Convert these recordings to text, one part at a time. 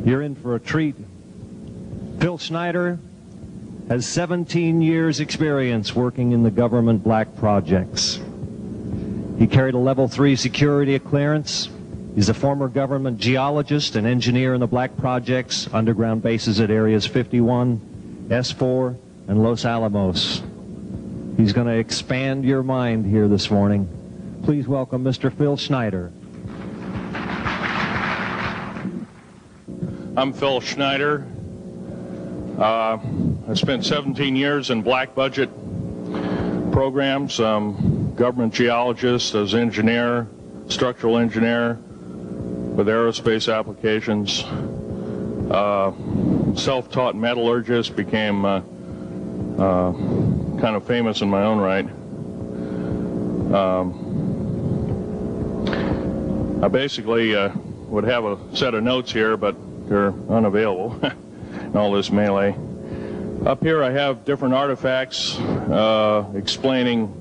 You're in for a treat. Phil Schneider has 17 years experience working in the government black projects. He carried a level 3 security clearance. He's a former government geologist and engineer in the black projects, underground bases at areas 51, S4, and Los Alamos. He's going to expand your mind here this morning. Please welcome Mr. Phil Schneider. I'm Phil Schneider. I spent 17 years in black budget programs, government geologist as engineer, structural engineer with aerospace applications, self-taught metallurgist, became kind of famous in my own right. I basically would have a set of notes here, but they're unavailable in all this melee. Up here I have different artifacts explaining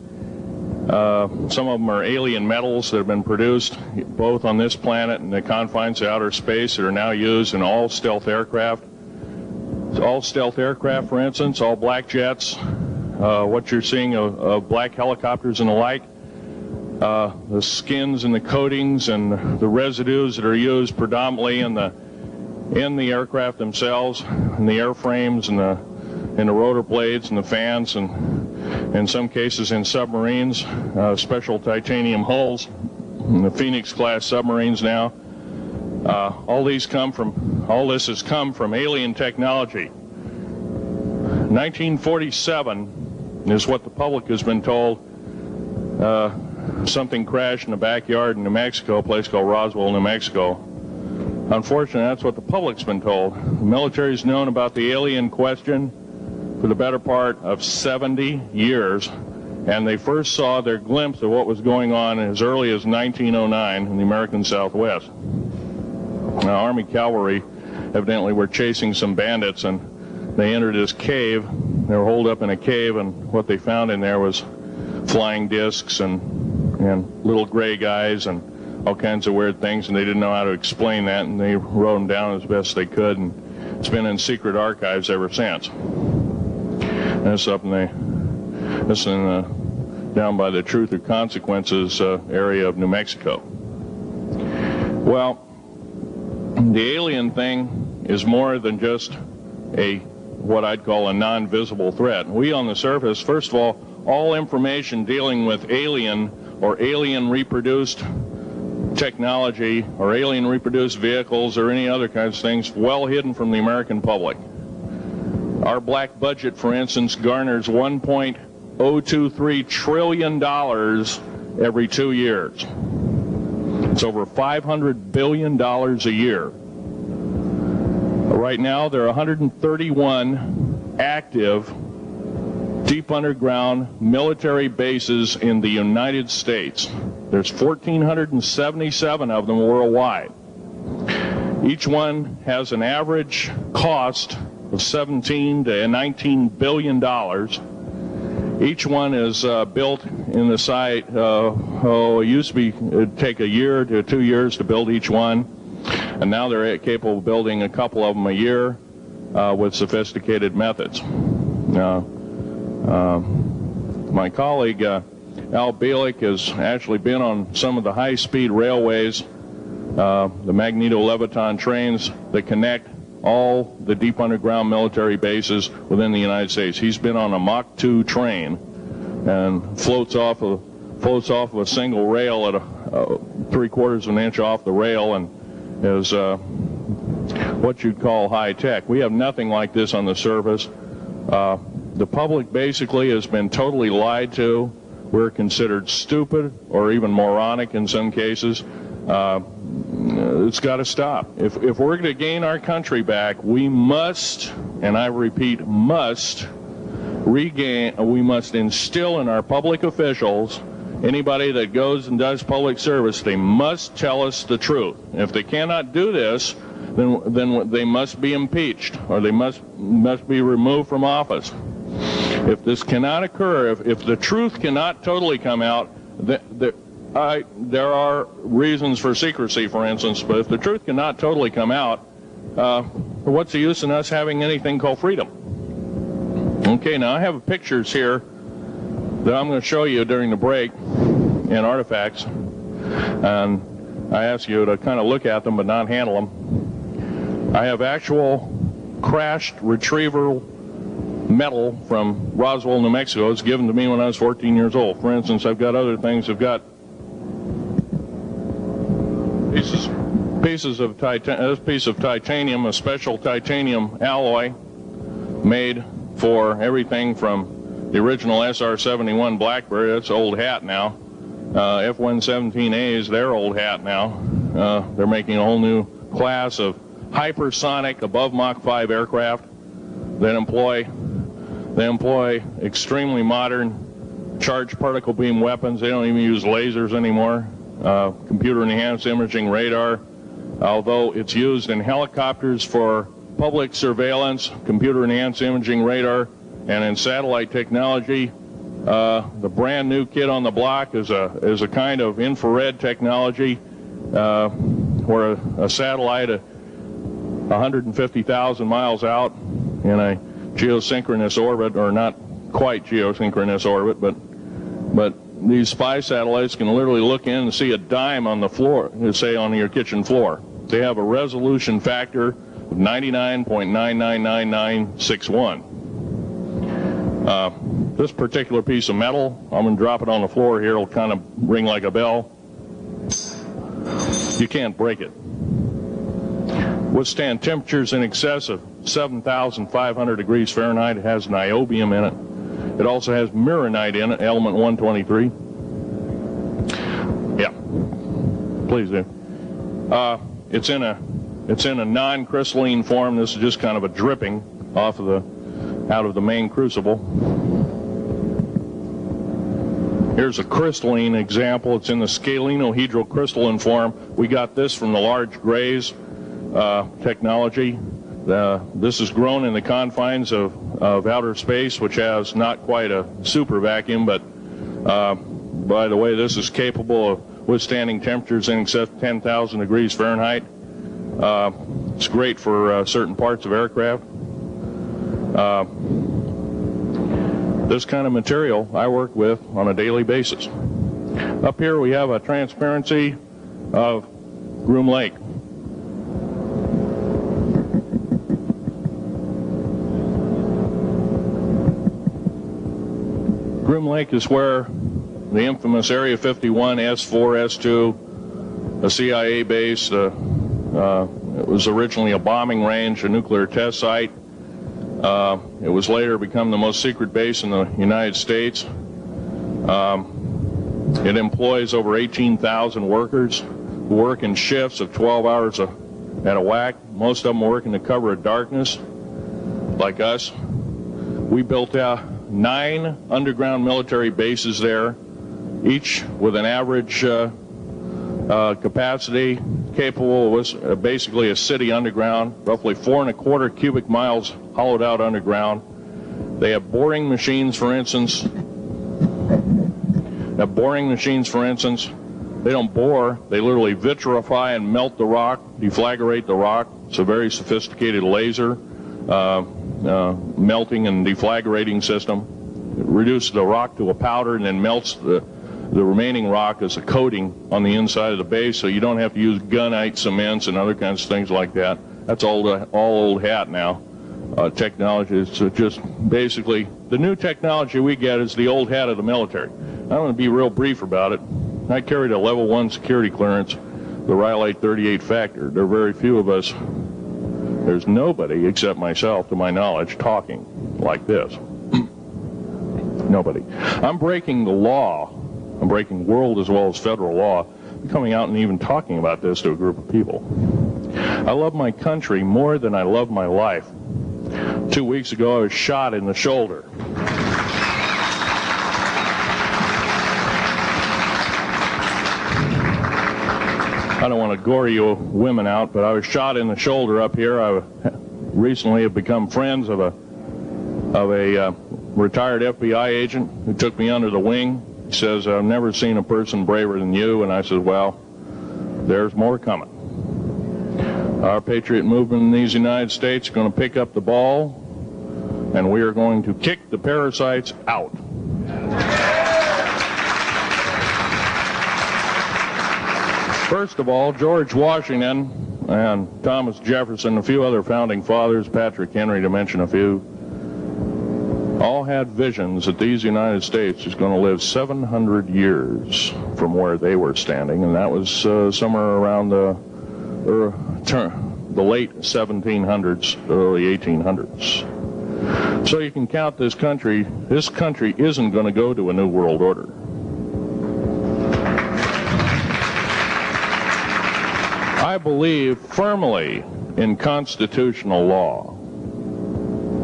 some of them are alien metals that have been produced both on this planet and the confines of outer space that are now used in all stealth aircraft. All stealth aircraft, for instance, all black jets, what you're seeing of black helicopters and the like, the skins and the coatings and the residues that are used predominantly in the aircraft themselves, in the airframes and the rotor blades and the fans, and in some cases in submarines, special titanium hulls, in the Phoenix class submarines now. All this has come from alien technology. 1947 is what the public has been told. Something crashed in the backyard in New Mexico, a place called Roswell, New Mexico. Unfortunately, that's what the public's been told. The military's known about the alien question for the better part of 70 years, and they first saw their glimpse of what was going on as early as 1909 in the American Southwest. Now, Army cavalry evidently were chasing some bandits, and they entered this cave. They were holed up in a cave, and what they found in there was flying discs and little gray guys and all kinds of weird things, and they didn't know how to explain that, and they wrote them down as best they could, and it's been in secret archives ever since. And it's up down by the Truth or Consequences area of New Mexico. Well, the alien thing is more than just what I'd call a non-visible threat. We on the surface, first of all information dealing with alien or alien reproduced technology or alien reproduced vehicles or any other kinds of things well hidden from the American public. Our black budget, for instance, garners $1.023 trillion every 2 years. It's over $500 billion a year. Right now, there are 131 active deep underground military bases in the United States. There's 1,477 of them worldwide. Each one has an average cost of $17 to $19 billion. Each one is built in the site. It used to be it'd take a year to 2 years to build each one, and now they're capable of building a couple of them a year with sophisticated methods. My colleague Al Bielek has actually been on some of the high-speed railways, the magneto-leviton trains that connect all the deep underground military bases within the United States. He's been on a Mach 2 train and floats off of a single rail at 3/4 of an inch off the rail, and is what you'd call high tech. We have nothing like this on the surface. The public basically has been totally lied to. We're considered stupid or even moronic in some cases. It's got to stop. If we're going to gain our country back, we must, and I repeat, must instill in our public officials, anybody that goes and does public service, they must tell us the truth. If they cannot do this, then they must be impeached, or they must be removed from office. If this cannot occur, if the truth cannot totally come out, there are reasons for secrecy, for instance, but if the truth cannot totally come out, what's the use in us having anything called freedom? Okay, now I have pictures here that I'm going to show you during the break in artifacts, and I ask you to kind of look at them but not handle them. I have actual crashed retrieval metal from Roswell, New Mexico. It was given to me when I was 14 years old. For instance, I've got other things. I've got pieces of this piece of titanium, a special titanium alloy made for everything from the original SR-71 Blackberry. That's old hat now. F-117As, they're old hat now. They're making a whole new class of hypersonic above Mach 5 aircraft that employ extremely modern charged particle beam weapons. They don't even use lasers anymore. Computer enhanced imaging radar, although it's used in helicopters for public surveillance, computer enhanced imaging radar, and in satellite technology. The brand new kid on the block is a kind of infrared technology where a satellite 150,000 miles out in a geosynchronous orbit, or not quite geosynchronous orbit, but these spy satellites can literally look in and see a dime on the floor, say on your kitchen floor. They have a resolution factor of 99.999961. This particular piece of metal, I'm going to drop it on the floor here. It'll kind of ring like a bell. You can't break it. Withstand temperatures in excess of 7,500 degrees Fahrenheit. It has niobium in it. It also has mironite in it, element 123. Yeah, please do. It's in a non-crystalline form. This is just kind of a dripping out of the main crucible. Here's a crystalline example. It's in the scalenohedral crystalline form. We got this from the large grays technology. This is grown in the confines of outer space, which has not quite a super vacuum, but by the way, this is capable of withstanding temperatures in excess of 10,000 degrees Fahrenheit. It's great for certain parts of aircraft. This kind of material I work with on a daily basis. Up here we have a transparency of Groom Lake. Groom Lake is where the infamous Area 51, S4, S2, a CIA base, it was originally a bombing range, a nuclear test site. It was later become the most secret base in the United States. It employs over 18,000 workers who work in shifts of 12 hours at a whack. Most of them work in the cover of darkness, like us. We built 9 underground military bases there, each with an average capacity capable of basically a city underground, roughly 4¼ cubic miles hollowed out underground. They have boring machines, for instance. They don't bore, they literally vitrify and melt the rock, deflagrate the rock. It's a very sophisticated laser melting and deflagrating system. It reduces the rock to a powder and then melts the remaining rock as a coating on the inside of the base, so you don't have to use gunite cements and other kinds of things like that. That's all old hat now. Technology is just basically the new technology we get is the old hat of the military. I'm going to be real brief about it. I carried a level 1 security clearance, the Rhyolite 38 factor. There are very few of us. There's nobody except myself, to my knowledge, talking like this. Nobody. I'm breaking the law. I'm breaking world as well as federal law. I'm coming out and even talking about this to a group of people. I love my country more than I love my life. 2 weeks ago, I was shot in the shoulder. I don't want to gore you women out, but I was shot in the shoulder up here. I recently have become friends of a retired FBI agent who took me under the wing. He says, I've never seen a person braver than you. And I said, well, there's more coming. Our patriot movement in these United States is going to pick up the ball, and we are going to kick the parasites out. First of all, George Washington and Thomas Jefferson, a few other founding fathers, Patrick Henry to mention a few, all had visions that these United States is going to live 700 years from where they were standing, and that was somewhere around the late 1700s, early 1800s. So you can count this country isn't going to go to a new world order. I believe firmly in constitutional law.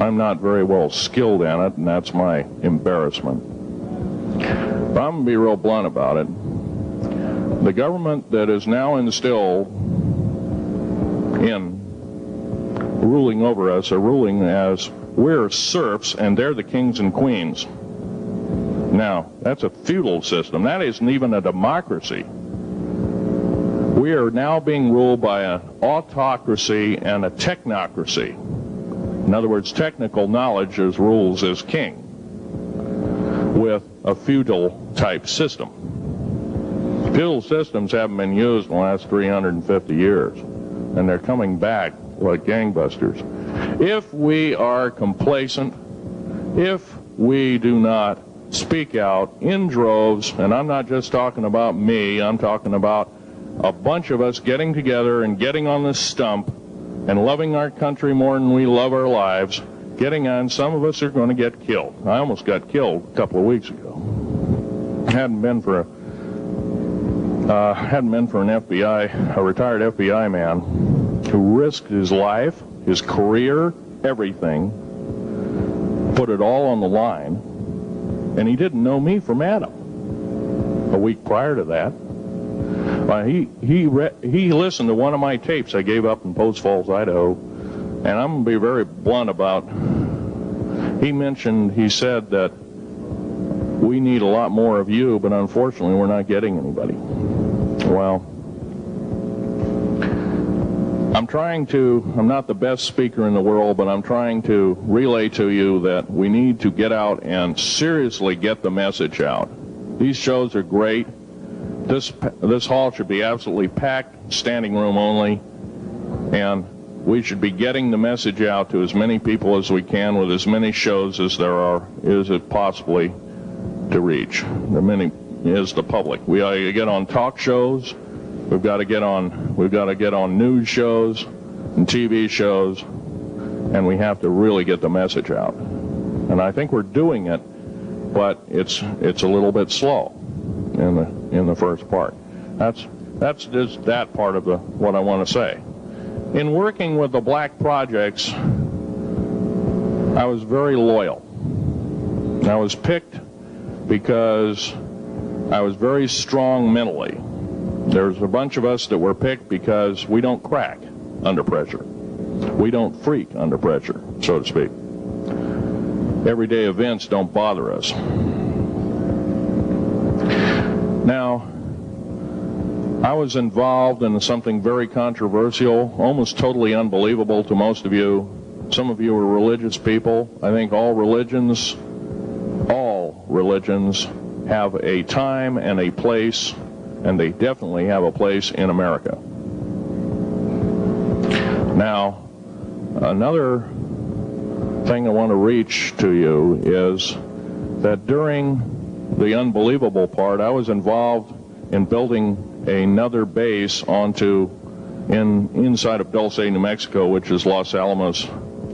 I'm not very well skilled in it, and that's my embarrassment. But I'm going to be real blunt about it. The government that is now instilled in ruling over us are ruling as we're serfs and they're the kings and queens. Now, that's a feudal system. That isn't even a democracy. We are now being ruled by an autocracy and a technocracy. In other words, technical knowledge as rules as king, with a feudal type system. Feudal systems haven't been used in the last 350 years, and they're coming back like gangbusters. If we are complacent, if we do not speak out in droves, and I'm not just talking about me, I'm talking about a bunch of us getting together and getting on this stump and loving our country more than we love our lives, getting on, some of us are going to get killed. I almost got killed a couple of weeks ago. Hadn't been for an FBI, a retired FBI man who risked his life, his career, everything, put it all on the line, and he didn't know me from Adam. A week prior to that, he listened to one of my tapes I gave up in Post Falls, Idaho, and I'm going to be very blunt about, he said that we need a lot more of you, but unfortunately we're not getting anybody. Well, I'm not the best speaker in the world, but I'm trying to relay to you that we need to get out and seriously get the message out. These shows are great. This hall should be absolutely packed, standing room only, and we should be getting the message out to as many people as we can with as many shows as is it possibly to reach. The many is the public. We ought to get on talk shows. We've got to get on news shows and TV shows, and we have to really get the message out. And I think we're doing it, but it's a little bit slow in the first part. That's just that part of what I want to say. In working with the black projects, I was very loyal. I was picked because I was very strong mentally. There's a bunch of us that were picked because we don't crack under pressure. We don't freak under pressure, so to speak. Everyday events don't bother us. Now, I was involved in something very controversial, almost totally unbelievable to most of you. Some of you are religious people. I think all religions have a time and a place, and they definitely have a place in America. Now, another thing I want to reach to you is that during the unbelievable part, I was involved in building another base inside of Dulce, New Mexico, which is Los Alamos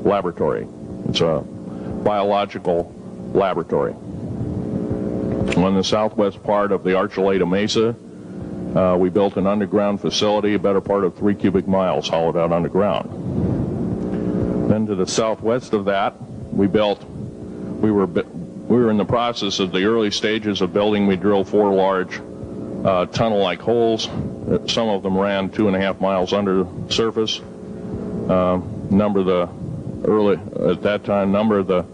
Laboratory. It's a biological laboratory. On the southwest part of the Archuleta Mesa, we built an underground facility, a better part of 3 cubic miles hollowed out underground. Then to the southwest of that, we were in the process of the early stages of building. We drilled 4 large tunnel-like holes. Some of them ran 2.5 miles under the surface. Number of the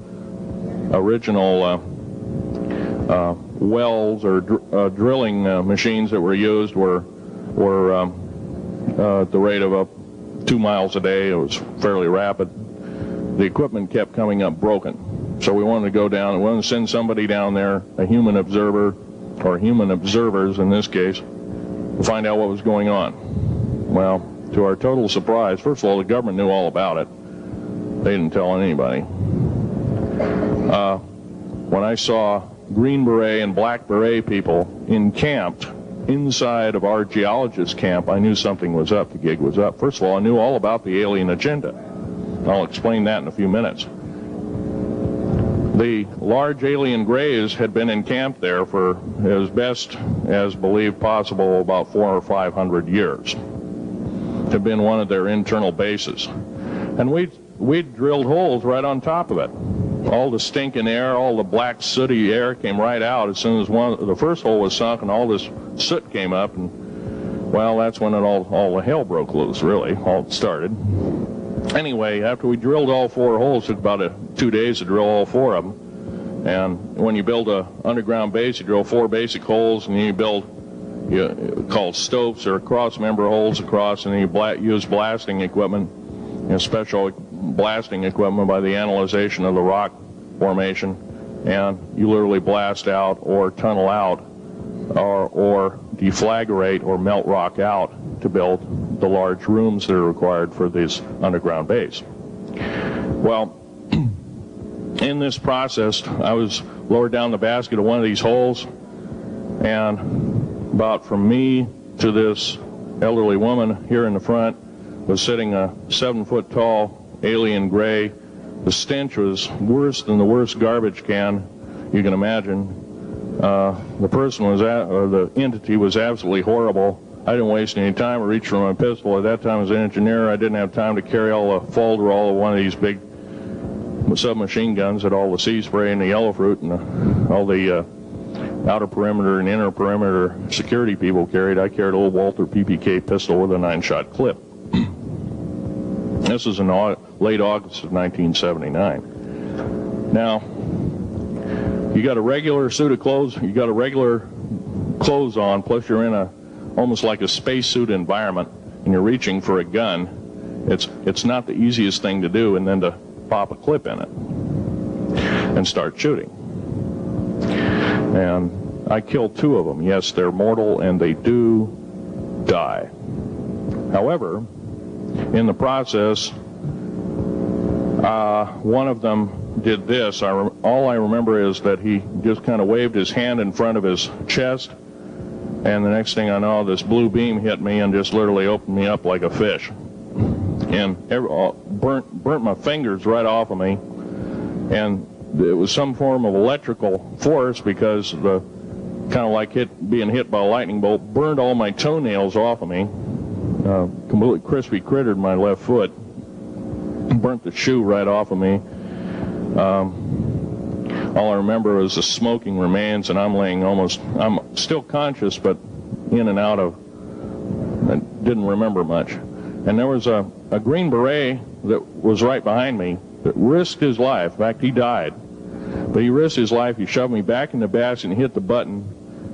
original wells or drilling machines that were used were at the rate of 2 miles a day. It was fairly rapid. The equipment kept coming up broken. So we wanted to go down and we wanted to send somebody down there, a human observer, or human observers in this case, to find out what was going on. Well, to our total surprise, first of all, the government knew all about it. They didn't tell anybody. When I saw Green Beret and Black Beret people encamped inside of our geologist camp, I knew something was up. The gig was up. First of all, I knew all about the alien agenda. I'll explain that in a few minutes. The large alien grays had been encamped there for, as best as believed possible, about 400 or 500 years. Had been one of their internal bases. And we drilled holes right on top of it. All the stinking air, all the black sooty air came right out as soon as the first hole was sunk, and all this soot came up, and well, that's when all the hell broke loose, really. All started. Anyway, after we drilled all 4 holes, it took about 2 days to drill all 4 of them. And when you build a underground base, you drill 4 basic holes, and then you build called stopes or cross-member holes across, and then you use blasting equipment, special blasting equipment by the analyzation of the rock formation, and you literally blast out or tunnel out or deflagrate or melt rock out to build the large rooms that are required for this underground base. Well, in this process, I was lowered down the basket of one of these holes, and about from me to this elderly woman here in the front was sitting a 7-foot-tall alien gray. The stench was worse than the worst garbage can you can imagine. The person was the entity was absolutely horrible. I didn't waste any time. I reached for my pistol. At that time, as an engineer, I didn't have time to carry all the folderol of one of these big submachine guns that all the sea spray and the yellow fruit and all the outer perimeter and inner perimeter security people carried. I carried a little Walther PPK pistol with a 9-shot clip. This was in late August of 1979. Now, you got a regular suit of clothes, you got a regular clothes on, plus you're in almost like a spacesuit environment, and you're reaching for a gun. It's not the easiest thing to do, and then to pop a clip in it and start shooting. And I killed 2 of them. Yes, they're mortal, and they do die. However, in the process, one of them did this. All I remember is that he just kind of waved his hand in front of his chest, and the next thing I know, this blue beam hit me and just literally opened me up like a fish, and burnt my fingers right off of me. And it was some form of electrical force, because the kind of like being hit by a lightning bolt burned all my toenails off of me. Completely crispy crittered my left foot, burnt the shoe right off of me. All I remember was the smoking remains, and I'm still conscious, but in and out of, I didn't remember much. And there was a Green Beret that was right behind me that risked his life. In fact, he died. But he risked his life. He shoved me back in the basket and hit the button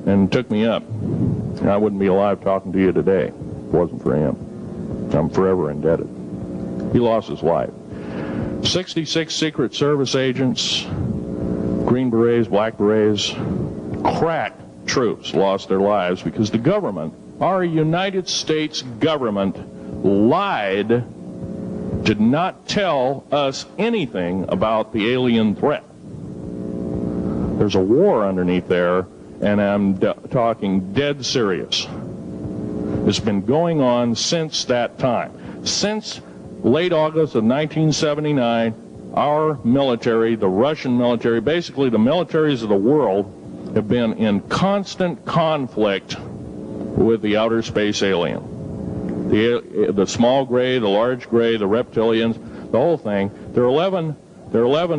and took me up. And I wouldn't be alive talking to you today if it wasn't for him. I'm forever indebted. He lost his life. 66 Secret Service agents, Green Berets, Black Berets, crack troops lost their lives because the government, our United States government, lied, did not tell us anything about the alien threat. There's a war underneath there, and I'm talking dead serious. It's been going on since that time. Since late August of 1979, our military, the Russian military, basically the militaries of the world, have been in constant conflict with the outer space alien. The small gray, the large gray, the reptilians, the whole thing. There are 11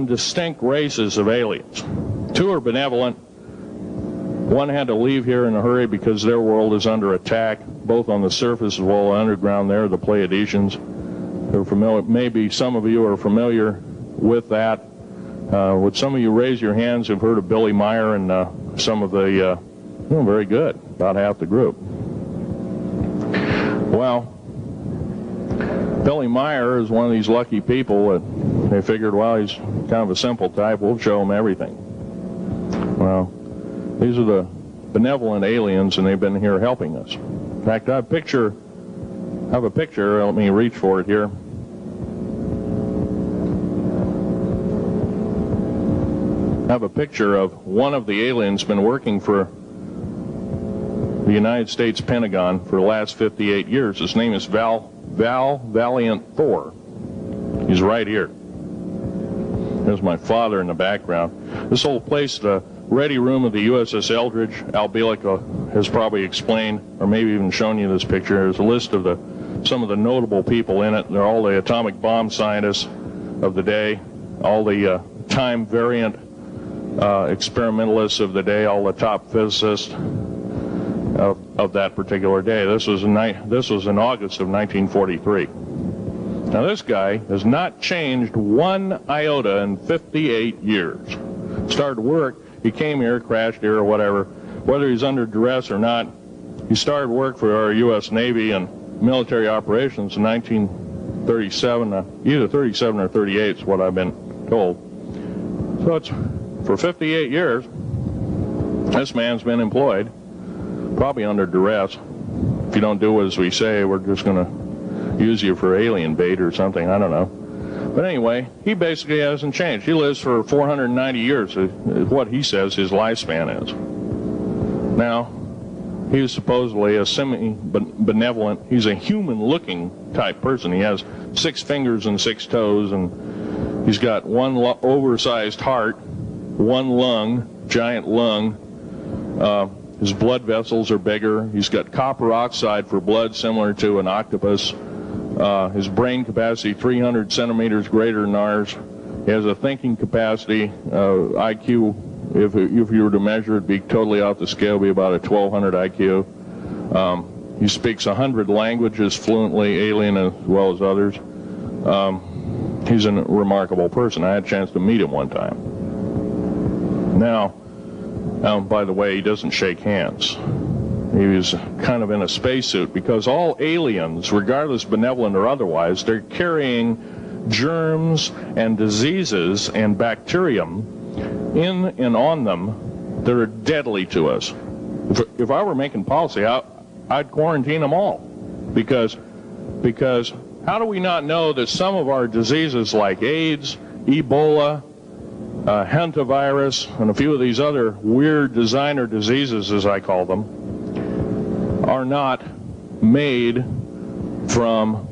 distinct races of aliens. 2 are benevolent. 1 had to leave here in a hurry because their world is under attack, both on the surface as well as underground there, the Pleiadians. They're familiar, maybe some of you are familiar with that. Would some of you raise your hands who've heard of Billy Meyer and some of the, very good, about half the group. Well, Billy Meyer is one of these lucky people that they figured, well, he's kind of a simple type, we'll show him everything. Well, these are the benevolent aliens, and they've been here helping us. In fact, I have a picture, let me reach for it here. I have a picture of one of the aliens been working for the United States Pentagon for the last 58 years. His name is Val Valiant Thor. He's right here. There's my father in the background. This whole place, the ready room of the USS Eldridge, Al Bielek has probably explained, or maybe even shown you this picture. There's a list of some of the notable people in it. They're all the atomic bomb scientists of the day, all the time variant experimentalists of the day, all the top physicists of that particular day. This was in August of 1943. Now this guy has not changed one iota in 58 years. Started work, he came here, crashed here or whatever, whether he's under duress or not. He started work for our U.S. Navy and military operations in 1937, either 37 or 38 is what I've been told. So it's for 58 years, this man's been employed, probably under duress. If you don't do as we say, we're just going to use you for alien bait or something, I don't know. But anyway, he basically hasn't changed. He lives for 490 years, is what he says his lifespan is. Now, he was supposedly a semi-benevolent, he's a human-looking type person. He has 6 fingers and 6 toes, and he's got one oversized heart, one lung, giant lung. His blood vessels are bigger. He's got copper oxide for blood, similar to an octopus. His brain capacity 300 centimeters greater than ours. He has a thinking capacity, IQ, if you were to measure it, be totally off the scale, be about a 1200 IQ. He speaks 100 languages fluently, alien as well as others. He's a remarkable person. I had a chance to meet him one time. Now, by the way, he doesn't shake hands. He was kind of in a spacesuit, because all aliens, regardless benevolent or otherwise, they're carrying germs and diseases and bacterium in and on them that are deadly to us. If I were making policy, I'd quarantine them all, because how do we not know that some of our diseases like AIDS, Ebola, hantavirus, and a few of these other weird designer diseases, as I call them, are not made from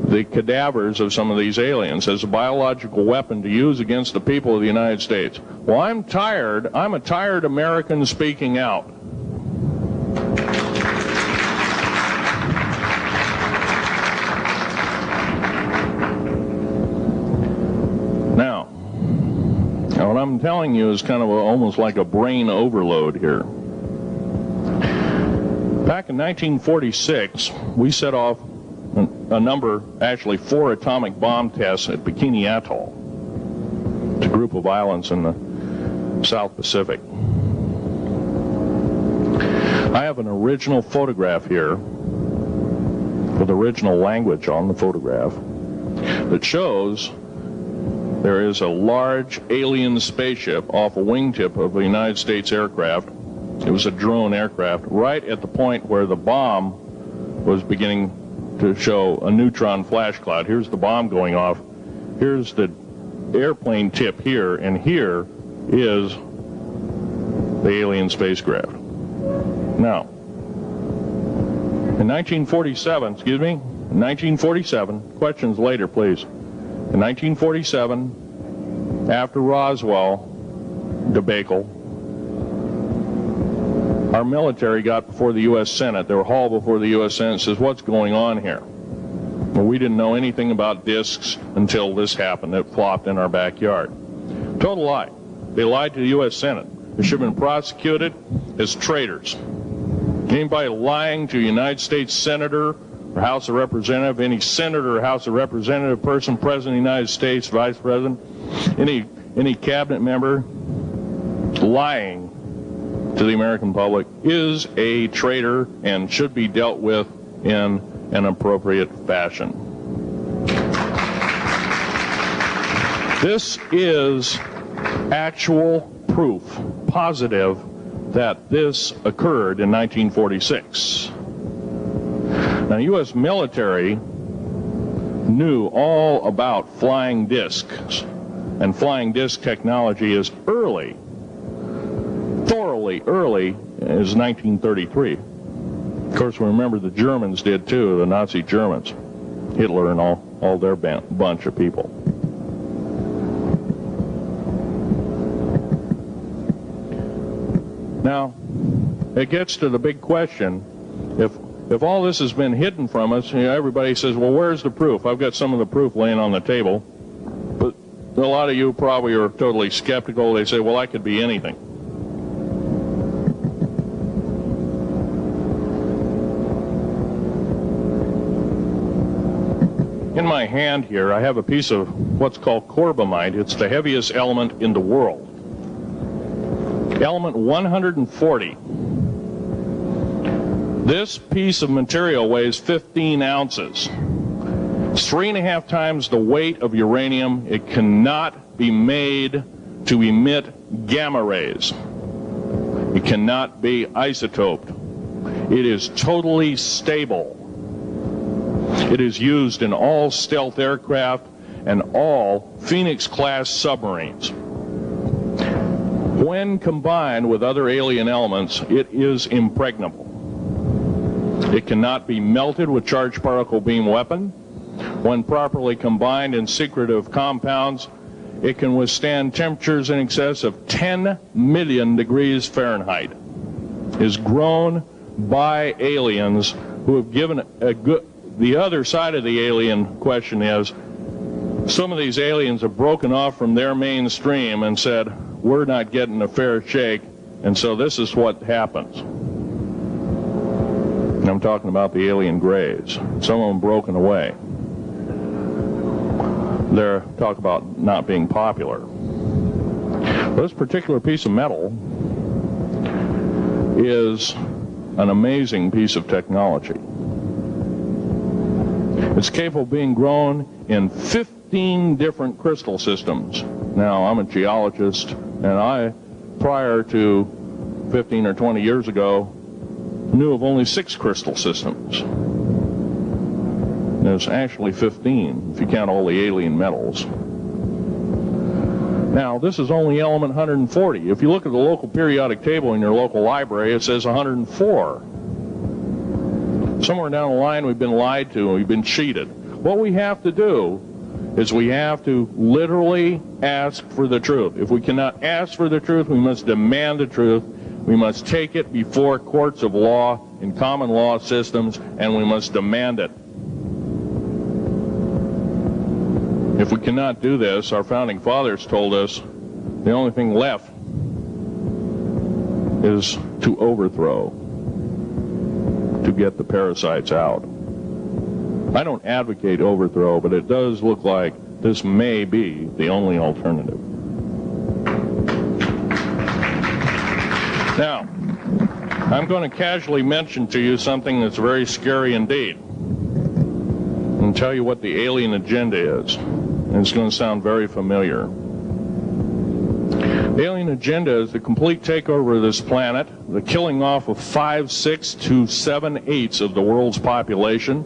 the cadavers of some of these aliens as a biological weapon to use against the people of the United States? Well, I'm a tired American speaking out. Now, what I'm telling you is kind of almost like a brain overload here. Back in 1946, we set off a number, actually 4 atomic bomb tests at Bikini Atoll. It's a group of islands in the South Pacific. I have an original photograph here with original language on the photograph that shows there is a large alien spaceship off a wingtip of a United States aircraft. It was a drone aircraft, right at the point where the bomb was beginning to show a neutron flash cloud. Here's the bomb going off. Here's the airplane tip here, and here is the alien spacecraft. Now, in 1947, questions later, please. In 1947, after Roswell debacle, our military got before the U.S. Senate. They were hauled before the U.S. Senate and says, what's going on here? Well, we didn't know anything about discs until this happened. It flopped in our backyard. Total lie. They lied to the U.S. Senate. They should have been prosecuted as traitors. Anybody lying to a United States Senator or House of Representative, any Senator or House of Representative person, President of the United States, Vice President, any cabinet member lying to the American public is a traitor and should be dealt with in an appropriate fashion. This is actual proof, positive, that this occurred in 1946. Now, U.S. military knew all about flying discs, and flying disc technology is early, thoroughly early, as 1933. Of course, we remember the Germans did too, the Nazi Germans, Hitler and all their bunch of people. Now, it gets to the big question, if all this has been hidden from us, you know, everybody says, well, where's the proof? I've got some of the proof laying on the table. But a lot of you probably are totally skeptical. They say, well, that could be anything. In my hand here, I have a piece of what's called corbamide. It's the heaviest element in the world. Element 140. This piece of material weighs 15 ounces. It's 3.5 times the weight of uranium. It cannot be made to emit gamma rays. It cannot be isotoped. It is totally stable. It is used in all stealth aircraft and all Phoenix-class submarines. When combined with other alien elements, it is impregnable. It cannot be melted with charged particle beam weapon. When properly combined in secretive compounds, it can withstand temperatures in excess of 10 million degrees Fahrenheit. It is grown by aliens who have given a good... The other side of the alien question is, some of these aliens have broken off from their mainstream and said, we're not getting a fair shake, and so this is what happens. And I'm talking about the alien grays. Some of them broken away. They're talk about not being popular. This particular piece of metal is an amazing piece of technology. It's capable of being grown in 15 different crystal systems. Now, I'm a geologist, and I, prior to 15 or 20 years ago, knew of only 6 crystal systems. There's actually 15, if you count all the alien metals. Now, this is only element 140. If you look at the local periodic table in your local library, it says 104. Somewhere down the line, we've been lied to and we've been cheated. What we have to do is we have to literally ask for the truth. If we cannot ask for the truth, we must demand the truth. We must take it before courts of law in common law systems, and we must demand it. If we cannot do this, our founding fathers told us the only thing left is to overthrow, to get the parasites out. I don't advocate overthrow, but it does look like this may be the only alternative. Now, I'm going to casually mention to you something that's very scary indeed, and tell you what the alien agenda is. And it's going to sound very familiar. The alien agenda is the complete takeover of this planet, the killing off of 5/6 to 7/8 of the world's population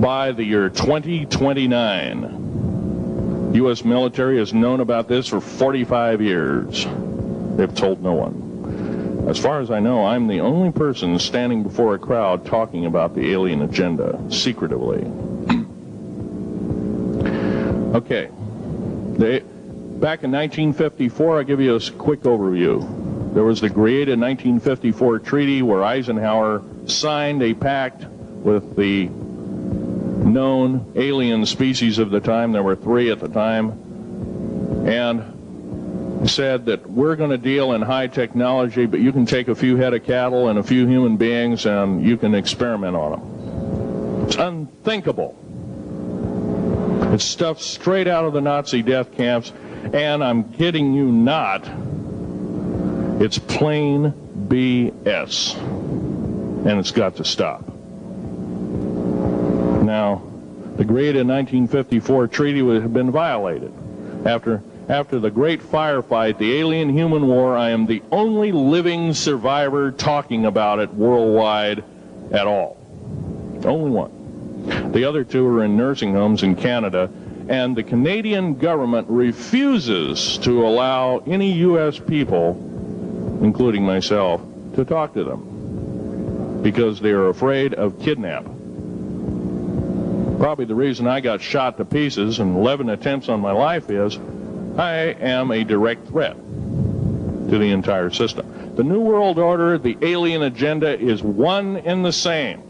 by the year 2029. U.S. military has known about this for 45 years. They've told no one. As far as I know, I'm the only person standing before a crowd talking about the alien agenda, secretively. Okay. Back in 1954, I'll give you a quick overview. There was the created 1954 treaty where Eisenhower signed a pact with the known alien species of the time. There were 3 at the time. And said that we're going to deal in high technology, but you can take a few head of cattle and a few human beings and you can experiment on them. It's unthinkable. It's stuff straight out of the Nazi death camps, and I'm kidding you not, it's plain BS, and it's got to stop. Now, the created 1954 treaty had been violated. After the great firefight, the alien-human war, I am the only living survivor talking about it worldwide at all. Only one. The other two are in nursing homes in Canada, and the Canadian government refuses to allow any U.S. people, including myself, to talk to them because they are afraid of kidnap. Probably the reason I got shot to pieces and 11 attempts on my life is I am a direct threat to the entire system. The New World Order, the alien agenda is one and the same.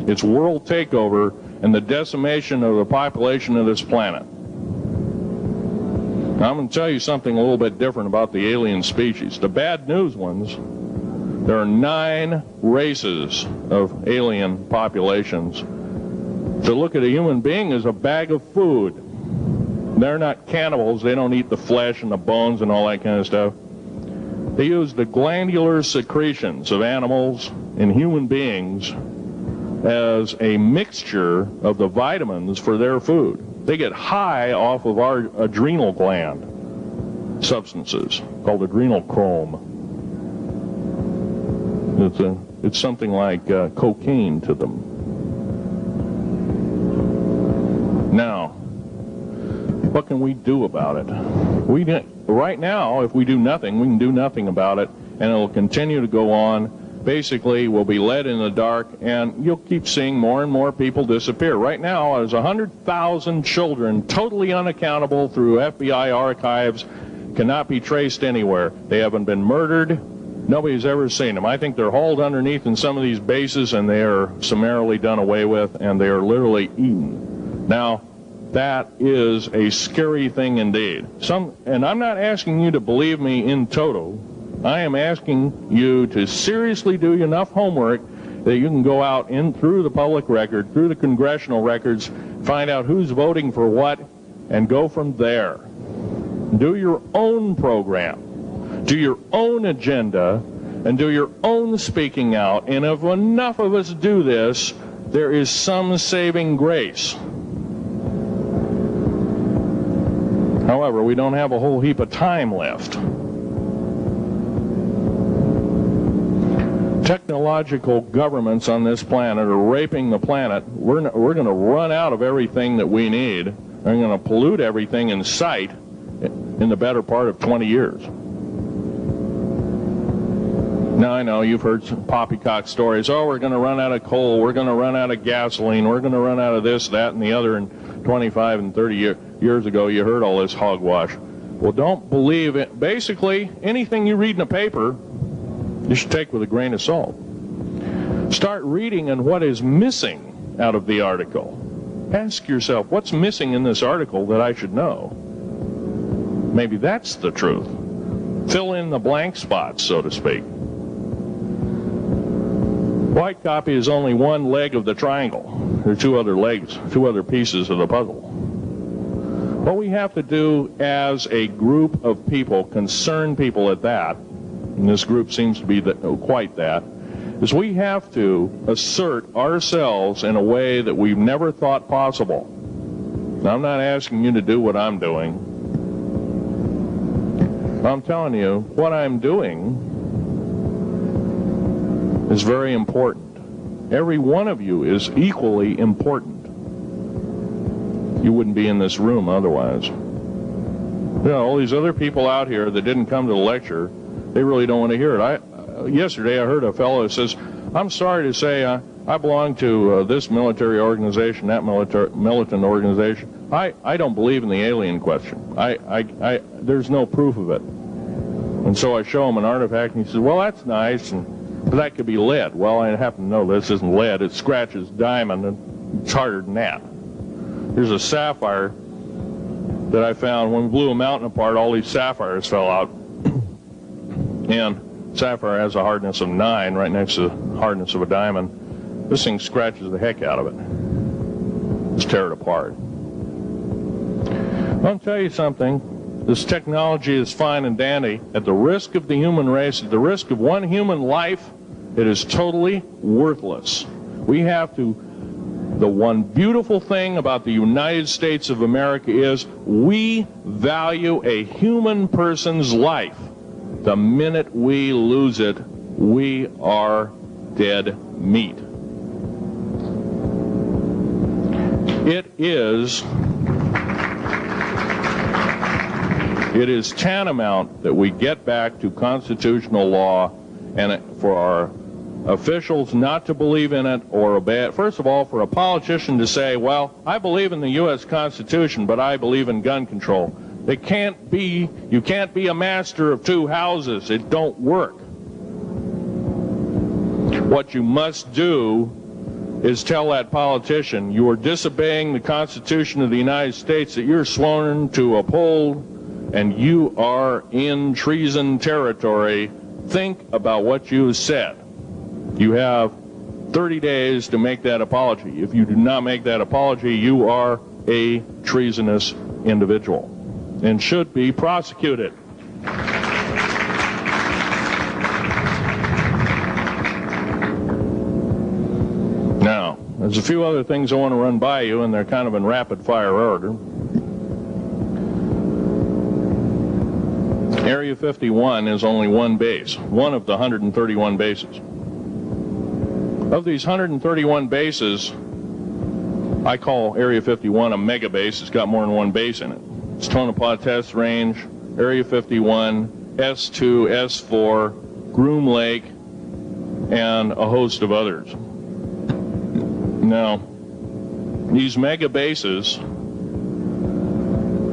It's world takeover and the decimation of the population of this planet. Now, I'm going to tell you something a little bit different about the alien species. The bad news ones, there are 9 races of alien populations. To look at a human being as a bag of food. They're not cannibals. They don't eat the flesh and the bones and all that kind of stuff. They use the glandular secretions of animals and human beings as a mixture of the vitamins for their food. They get high off of our adrenal gland substances called adrenal chrome. It's something like cocaine to them. Now, what can we do about it? Right now, if we do nothing, we can do nothing about it, and it'll continue to go on. Basically, we'll be led in the dark, and you'll keep seeing more and more people disappear. Right now, there's 100,000 children totally unaccountable through FBI archives, cannot be traced anywhere. They haven't been murdered. Nobody's ever seen them. I think they're hauled underneath in some of these bases, and they are summarily done away with, and they are literally eaten. Now, that is a scary thing indeed. And I'm not asking you to believe me in toto. I am asking you to seriously do enough homework that you can go out in through the public record, through the congressional records, find out who's voting for what, and go from there. Do your own program. Do your own agenda, and do your own speaking out. And if enough of us do this, there is some saving grace. However, we don't have a whole heap of time left. Technological governments on this planet are raping the planet. We're going to run out of everything that we need. They're going to pollute everything in sight in the better part of 20 years. Now, I know you've heard some poppycock stories. Oh, we're going to run out of coal. We're going to run out of gasoline. We're going to run out of this, that, and the other. And 25 and 30 years ago, you heard all this hogwash. Well, don't believe it. Basically, anything you read in a paper, you should take with a grain of salt. Start reading on what is missing out of the article. Ask yourself, what's missing in this article that I should know? Maybe that's the truth. Fill in the blank spots, so to speak. White copy is only one leg of the triangle. There are 2 other legs, 2 other pieces of the puzzle. What we have to do as a group of people, concerned people at that, and this group seems to be quite that, is we have to assert ourselves in a way that we've never thought possible. Now, I'm not asking you to do what I'm doing. I'm telling you, what I'm doing is very important. Every one of you is equally important. You wouldn't be in this room otherwise. You know, all these other people out here that didn't come to the lecture, they really don't want to hear it. Yesterday I heard a fellow that says, I'm sorry to say I belong to this military organization, that militant organization. I don't believe in the alien question. There's no proof of it. And so I show him an artifact, and he says, well, that's nice, but that could be lead. Well, I happen to know this isn't lead. It scratches diamond, and it's harder than that. Here's a sapphire that I found. When we blew a mountain apart, all these sapphires fell out. And sapphire has a hardness of 9 right next to the hardness of a diamond. This thing scratches the heck out of it. Just tear it apart. I'll tell you something. This technology is fine and dandy. At the risk of the human race, at the risk of one human life, it is totally worthless. We have to The one beautiful thing about the United States of America is we value a human person's life. The minute we lose it, we are dead meat. It is tantamount that we get back to constitutional law, and for our officials not to believe in it or obey it. First of all, for a politician to say, well, I believe in the U.S. Constitution, but I believe in gun control. You can't be a master of two houses. It don't work. What you must do is tell that politician you are disobeying the Constitution of the United States that you're sworn to uphold, and you are in treason territory. Think about what you said. You have 30 days to make that apology. If you do not make that apology, you are a treasonous individual and should be prosecuted. Now, there's a few other things I want to run by you, and they're kind of in rapid fire order. Area 51 is only one base, one of the 131 bases. Of these 131 bases, I call Area 51 a mega base. It's got more than one base in it. It's Tonopah Test Range, Area 51, S2, S4, Groom Lake, and a host of others. Now, these mega bases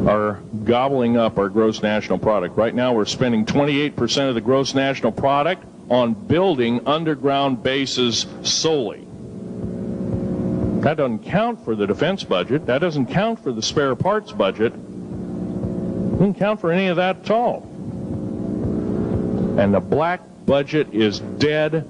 are gobbling up our gross national product. Right now we're spending 28% of the gross national product on building underground bases solely. That doesn't count for the defense budget. That doesn't count for the spare parts budget. Doesn't count for any of that at all. And the black budget is dead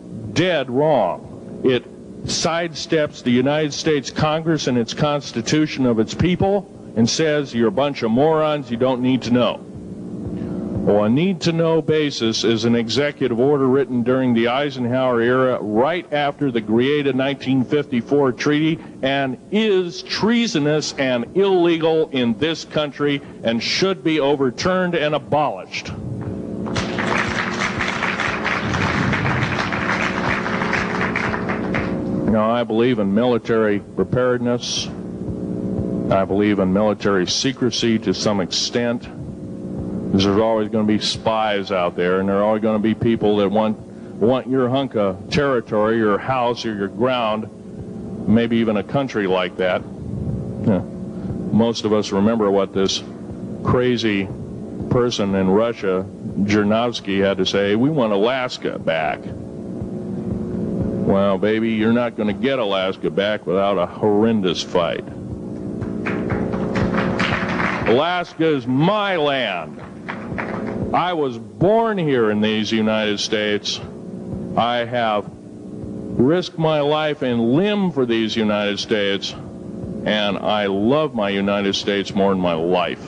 wrong. It sidesteps the United States Congress and its Constitution of its people and says you're a bunch of morons, you don't need to know. Well, a need-to-know basis is an executive order written during the Eisenhower era right after the Greada 1954 treaty and is treasonous and illegal in this country and should be overturned and abolished. Now, I believe in military preparedness. I believe in military secrecy to some extent. Because there's always going to be spies out there, and there are always going to be people that want your hunk of territory, your house, or your ground, maybe even a country like that. Yeah. Most of us remember what this crazy person in Russia, Zhirinovsky, had to say. We want Alaska back. Well, baby, you're not going to get Alaska back without a horrendous fight. Alaska is my land. I was born here in these United States. I have risked my life and limb for these United States, and I love my United States more than my life.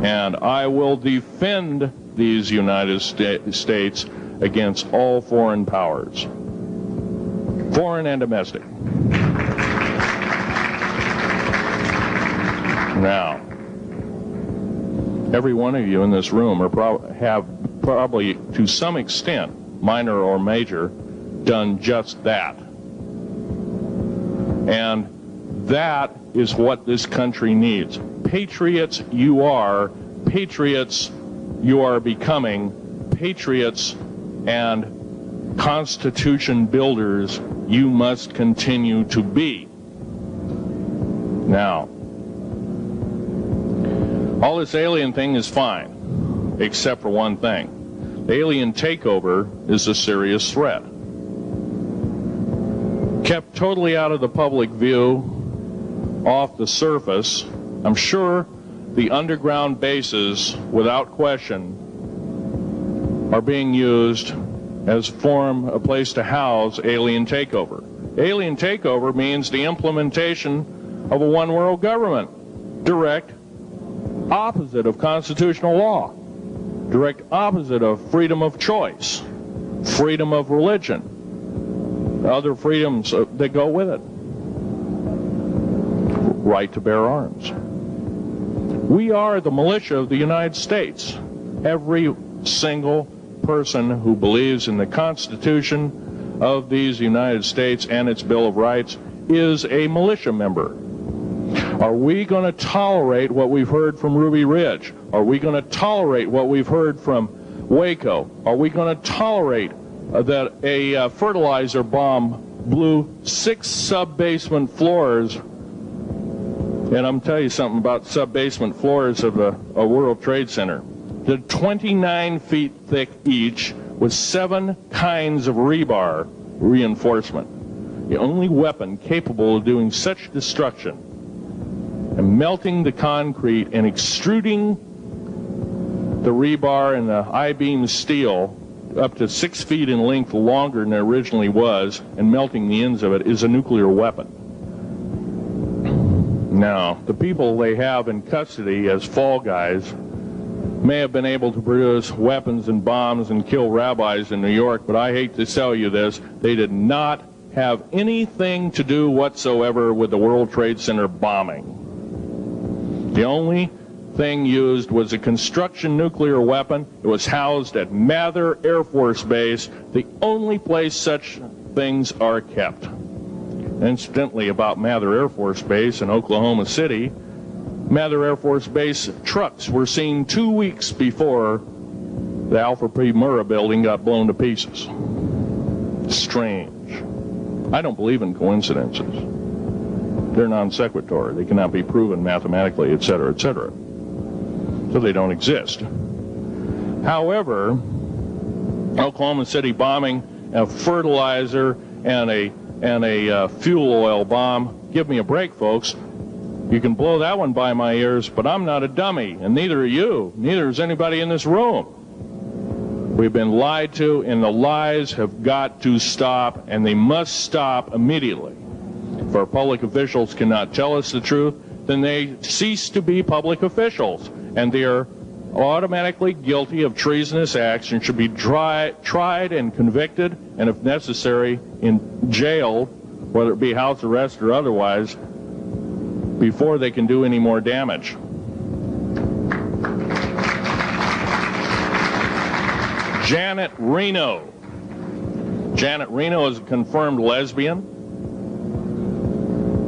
And I will defend these United States against all foreign powers, foreign and domestic. Now, every one of you in this room have probably, to some extent, minor or major, done just that. And that is what this country needs. Patriots you are, patriots you are becoming, patriots and Constitution builders you must continue to be. Now, all this alien thing is fine, except for one thing. The alien takeover is a serious threat. Kept totally out of the public view, off the surface, I'm sure the underground bases, without question, are being used as a place to house alien takeover. Alien takeover means the implementation of a one-world government. Direct opposite of constitutional law, direct opposite of freedom of choice, freedom of religion, other freedoms that go with it. right to bear arms. We are the militia of the United States. Every single person who believes in the Constitution of these United States and its Bill of Rights is a militia member. Are we going to tolerate what we've heard from Ruby Ridge? Are we going to tolerate what we've heard from Waco? Are we going to tolerate that a fertilizer bomb blew 6 sub-basement floors? And I'm telling you something about sub-basement floors of a World Trade Center. They're 29 feet thick each with 7 kinds of rebar reinforcement. The only weapon capable of doing such destruction and melting the concrete and extruding the rebar and the I-beam steel up to 6 feet in length longer than it originally was and melting the ends of it is a nuclear weapon. Now, the people they have in custody as fall guys may have been able to produce weapons and bombs and kill rabbis in New York, but I hate to tell you this, they did not have anything to do whatsoever with the World Trade Center bombing. The only thing used was a construction nuclear weapon. It was housed at Mather Air Force Base, the only place such things are kept. Incidentally, about Mather Air Force Base in Oklahoma City, Mather Air Force Base trucks were seen 2 weeks before the Alfred P. Murrah building got blown to pieces. Strange. I don't believe in coincidences. They're non sequitur. They cannot be proven mathematically, etc., etc. So they don't exist. However, Oklahoma City bombing, a fertilizer, and a fuel oil bomb, give me a break, folks. You can blow that one by my ears, but I'm not a dummy, and neither are you. Neither is anybody in this room. We've been lied to, and the lies have got to stop, and they must stop immediately. If our public officials cannot tell us the truth, then they cease to be public officials, and they are automatically guilty of treasonous acts and should be tried and convicted, and if necessary, in jail, whether it be house arrest or otherwise, before they can do any more damage. Janet Reno. Janet Reno is a confirmed lesbian.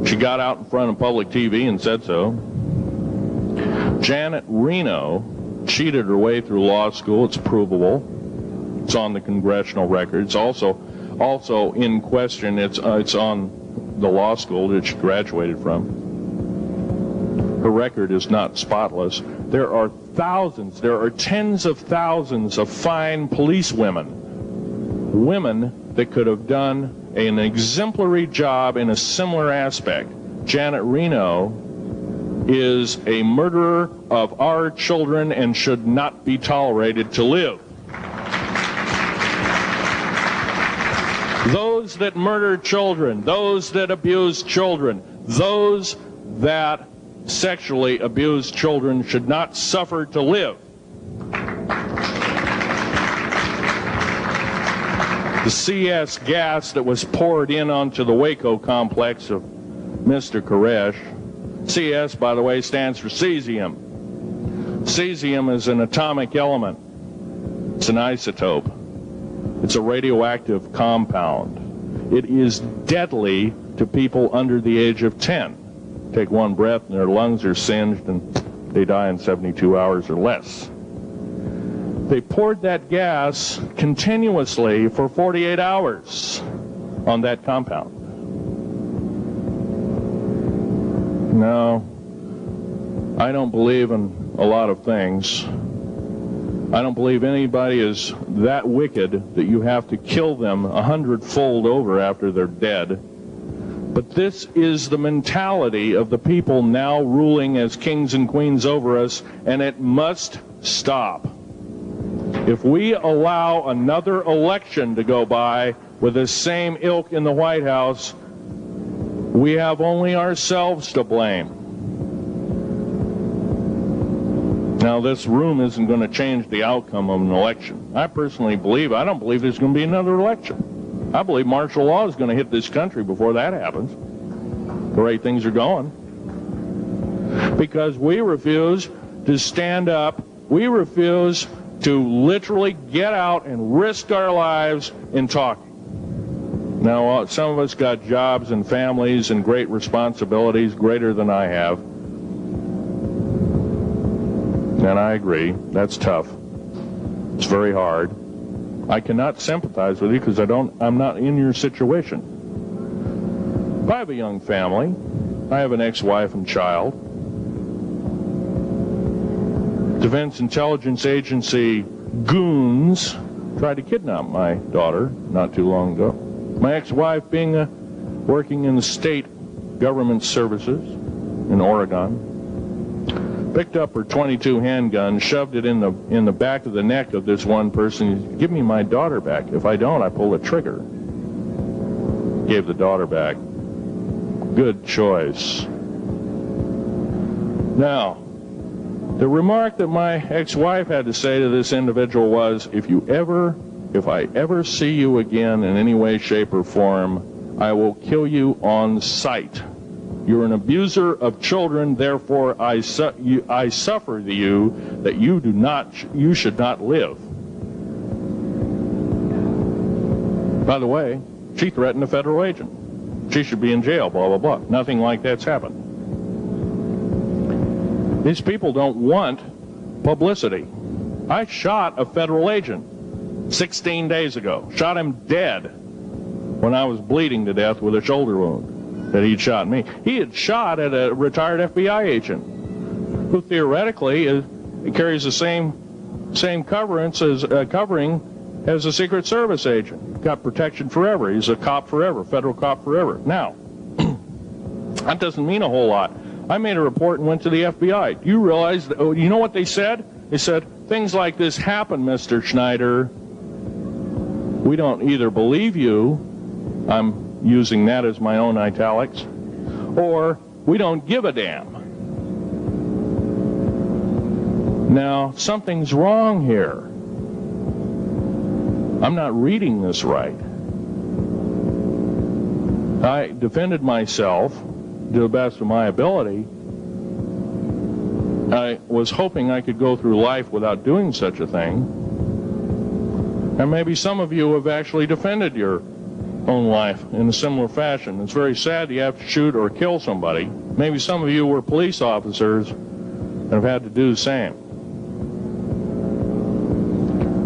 She got out in front of public TV and said so. Janet Reno cheated her way through law school. It's provable. It's on the congressional record. It's also in question. It's on the law school that she graduated from. Her record is not spotless. There are thousands, there are tens of thousands of fine police women that could have done an exemplary job in a similar aspect. Janet Reno is a murderer of our children and should not be tolerated to live. Those that murder children, those that abuse children, those that sexually abused children should not suffer to live. The CS gas that was poured in onto the Waco complex of Mr. Koresh, CS, by the way, stands for cesium. Cesium is an atomic element. It's an isotope. It's a radioactive compound. It is deadly to people under the age of 10. Take one breath and their lungs are singed and they die in 72 hours or less. They poured that gas continuously for 48 hours on that compound. No, I don't believe in a lot of things. I don't believe anybody is that wicked that you have to kill them 100-fold over after they're dead. But this is the mentality of the people now ruling as kings and queens over us, and it must stop. If we allow another election to go by with the same ilk in the White House, we have only ourselves to blame. Now, this room isn't going to change the outcome of an election. I personally believe, I don't believe there's going to be another election. I believe martial law is going to hit this country before that happens. The way things are going. because we refuse to stand up. We refuse to literally get out and risk our lives in talking. Now, some of us got jobs and families and great responsibilities, greater than I have. And I agree, that's tough. It's very hard. I cannot sympathize with you because I'm not in your situation. I have a young family. I have an ex-wife and child. Defense Intelligence Agency goons tried to kidnap my daughter not too long ago. My ex-wife, working in the state government services in Oregon, picked up her .22 handgun, shoved it in the back of the neck of this one person. Give me my daughter back. If I don't, I pull the trigger. Gave the daughter back. Good choice. Now, the remark that my ex-wife had to say to this individual was, if I ever see you again in any way, shape, or form, I will kill you on sight. You're an abuser of children, therefore I suffer to you that you should not live. By the way, she threatened a federal agent. She should be in jail, blah, blah, blah. Nothing like that's happened. These people don't want publicity. I shot a federal agent 16 days ago. Shot him dead when I was bleeding to death with a shoulder wound that he'd shot me. He had shot at a retired FBI agent who theoretically carries the same covering as a Secret Service agent. Got protection forever. He's a cop forever, federal cop forever. Now, that doesn't mean a whole lot. I made a report and went to the FBI. Do you realize, you know what they said? They said, things like this happen, Mr. Schneider. We don't either believe you, I'm using that as my own italics, or we don't give a damn. Now, something's wrong here. I'm not reading this right. I defended myself to the best of my ability. I was hoping I could go through life without doing such a thing. And maybe some of you have actually defended your own life in a similar fashion. It's very sad you have to shoot or kill somebody. Maybe some of you were police officers and have had to do the same.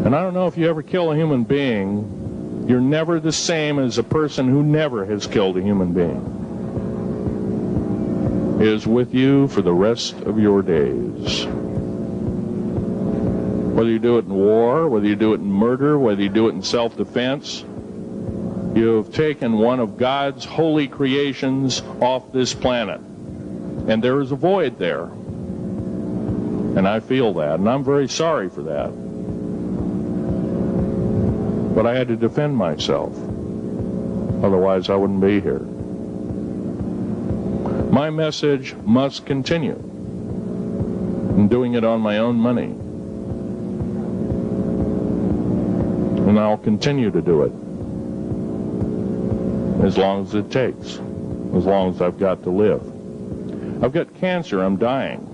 And I don't know if you ever kill a human being, you're never the same as a person who never has killed a human being. It is with you for the rest of your days. Whether you do it in war, whether you do it in murder, whether you do it in self-defense, you have taken one of God's holy creations off this planet. And there is a void there. And I feel that, and I'm very sorry for that. But I had to defend myself. Otherwise, I wouldn't be here. My message must continue. I'm doing it on my own money. And I'll continue to do it. As long as it takes. As long as I've got to live. I've got cancer. I'm dying.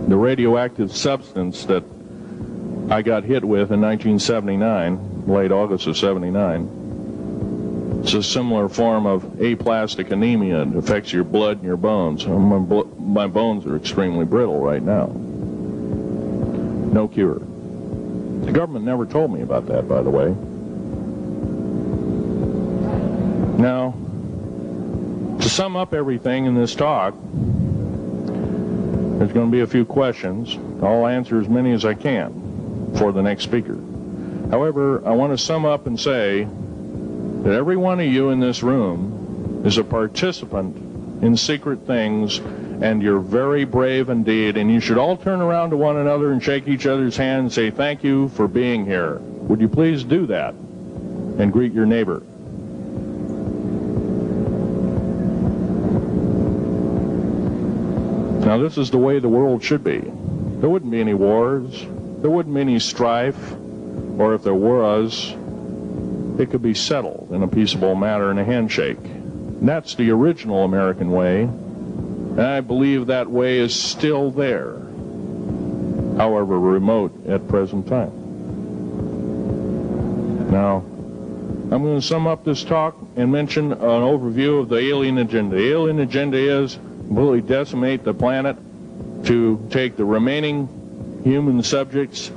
The radioactive substance that I got hit with in 1979, late August of 79, it's a similar form of aplastic anemia. It affects your blood and your bones. My bones are extremely brittle right now. No cure. The government never told me about that, by the way. Now, to sum up everything in this talk, there's going to be a few questions. I'll answer as many as I can for the next speaker. However, I want to sum up and say that every one of you in this room is a participant in secret things, and you're very brave indeed, and you should all turn around to one another and shake each other's hand and say thank you for being here. Would you please do that and greet your neighbor? Now, this is the way the world should be. There wouldn't be any wars. There wouldn't be any strife. Or if there was, it could be settled in a peaceable manner in a handshake. And that's the original American way. And I believe that way is still there, however remote at present time. Now, I'm going to sum up this talk and mention an overview of the alien agenda. The alien agenda is completely decimate the planet, to take the remaining human subjects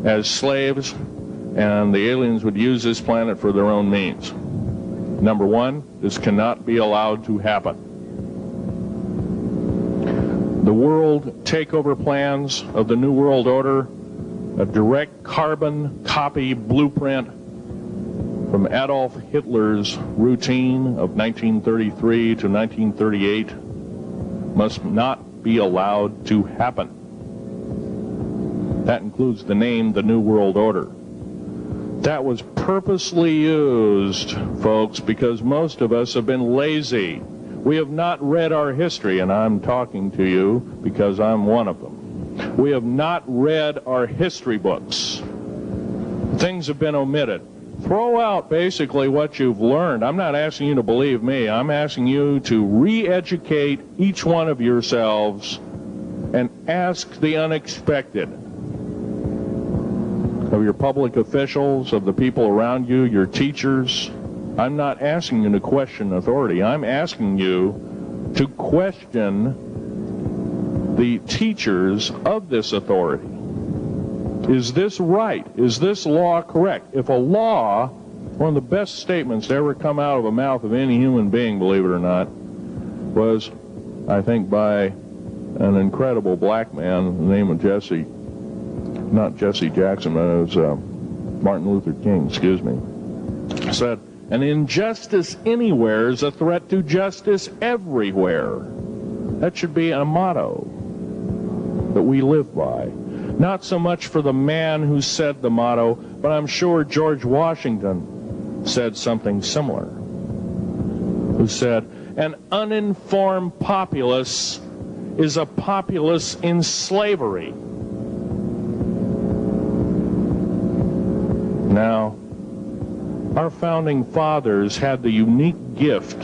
as slaves, and the aliens would use this planet for their own means. Number one, this cannot be allowed to happen. The world takeover plans of the New World Order, a direct carbon copy blueprint from Adolf Hitler's routine of 1933 to 1938, must not be allowed to happen. That includes the name, the New World Order. That was purposely used, folks, because most of us have been lazy. We have not read our history, and I'm talking to you because I'm one of them. We have not read our history books. Things have been omitted. Throw out basically what you've learned. I'm not asking you to believe me. I'm asking you to re-educate each one of yourselves and ask the unexpected of your public officials, of the people around you, your teachers. I'm not asking you to question authority. I'm asking you to question the teachers of this authority. Is this right? Is this law correct? If a law, one of the best statements to ever come out of the mouth of any human being, believe it or not, was, I think, by an incredible black man, the name of not Jesse Jackson, but it was Martin Luther King, excuse me, said, an injustice anywhere is a threat to justice everywhere. That should be a motto that we live by. Not so much for the man who said the motto, but I'm sure George Washington said something similar, who said, an uninformed populace is a populace in slavery. Now, our founding fathers had the unique gift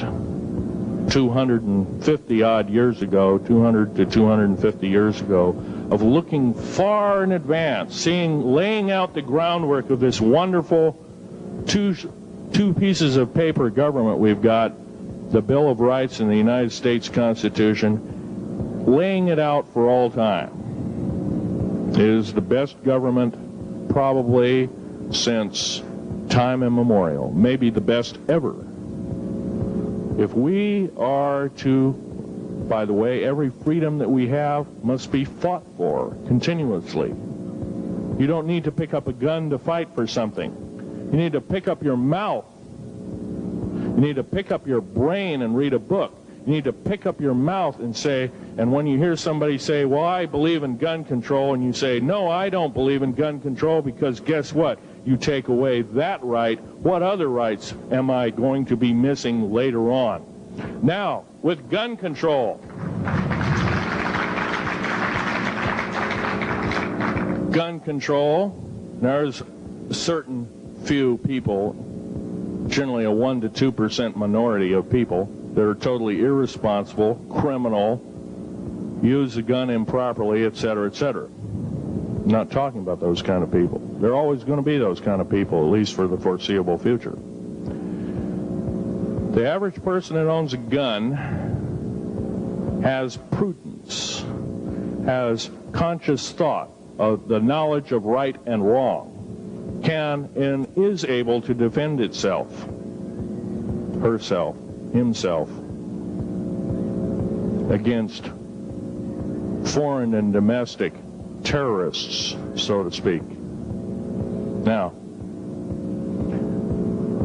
250 odd years ago, 200 to 250 years ago, of looking far in advance, laying out the groundwork of this wonderful two pieces of paper government we've got, the Bill of Rights and the United States Constitution, laying it out for all time. It is the best government probably since time immemorial, maybe the best ever. If we are to, by the way, every freedom that we have must be fought for continuously. You don't need to pick up a gun to fight for something. You need to pick up your mouth. You need to pick up your brain and read a book. You need to pick up your mouth and say, and when you hear somebody say, well, I believe in gun control, and you say, no, I don't believe in gun control, because guess what? You take away that right. What other rights am I going to be missing later on? Now, with gun control, there's certain few people, generally a 1 to 2% minority of people, that are totally irresponsible, criminal, use the gun improperly, etc., etc. I'm not talking about those kind of people. There are always going to be those kind of people, at least for the foreseeable future. The average person that owns a gun has prudence, has conscious thought of the knowledge of right and wrong, can and is able to defend itself, herself, himself, against foreign and domestic terrorists, so to speak. Now,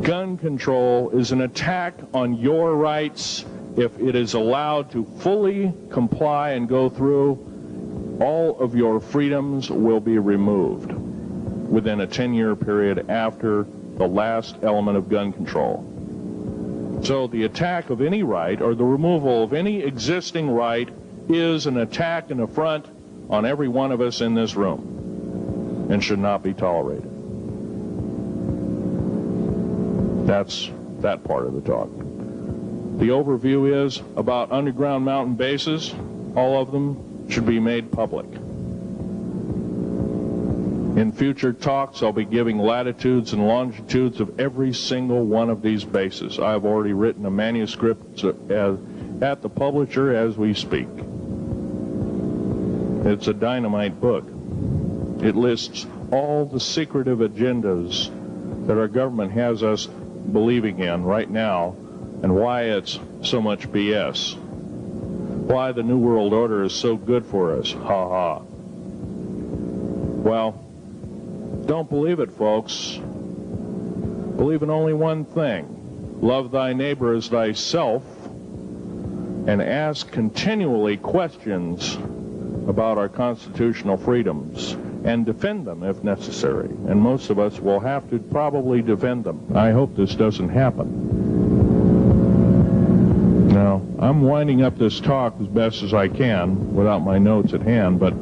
gun control is an attack on your rights. If it is allowed to fully comply and go through, all of your freedoms will be removed within a 10-year period after the last element of gun control. So the attack of any right, or the removal of any existing right, is an attack and affront on every one of us in this room and should not be tolerated. That's that part of the talk. The overview is about underground mountain bases. All of them should be made public. In future talks, I'll be giving latitudes and longitudes of every single one of these bases. I've already written a manuscript at the publisher as we speak. It's a dynamite book. It lists all the secretive agendas that our government has us believing in right now, and why it's so much BS. Why the New World Order is so good for us. Ha ha. Well, don't believe it, folks. Believe in only one thing. Love thy neighbor as thyself, and ask continually questions about our constitutional freedoms, and defend them if necessary. And most of us will have to probably defend them. I hope this doesn't happen. Now, I'm winding up this talk as best as I can without my notes at hand, but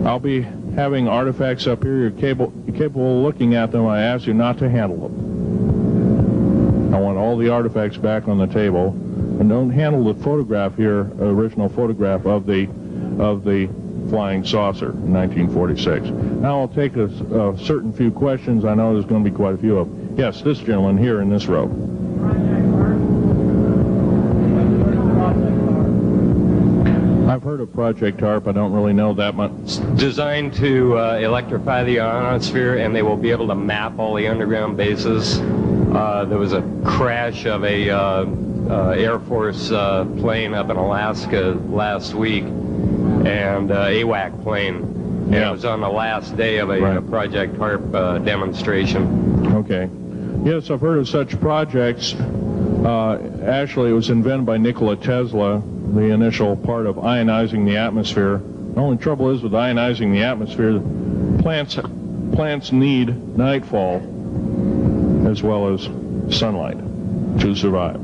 I'll be having artifacts up here. You're capable of looking at them. I ask you not to handle them. I want all the artifacts back on the table, and don't handle the photograph here, original photograph of the flying saucer in 1946. Now I'll take a certain few questions. I know there's going to be quite a few of them. Yes, this gentleman here in this row. I've heard of Project HARP. I don't really know that much. It's designed to electrify the ionosphere, and they will be able to map all the underground bases. There was a crash of a Air Force plane up in Alaska last week, and AWAC plane. Yeah. It was on the last day of a Project HARP demonstration. Okay. Yes, I've heard of such projects. Actually, it was invented by Nikola Tesla, the initial part of ionizing the atmosphere. The only trouble is with ionizing the atmosphere, plants need nightfall as well as sunlight to survive.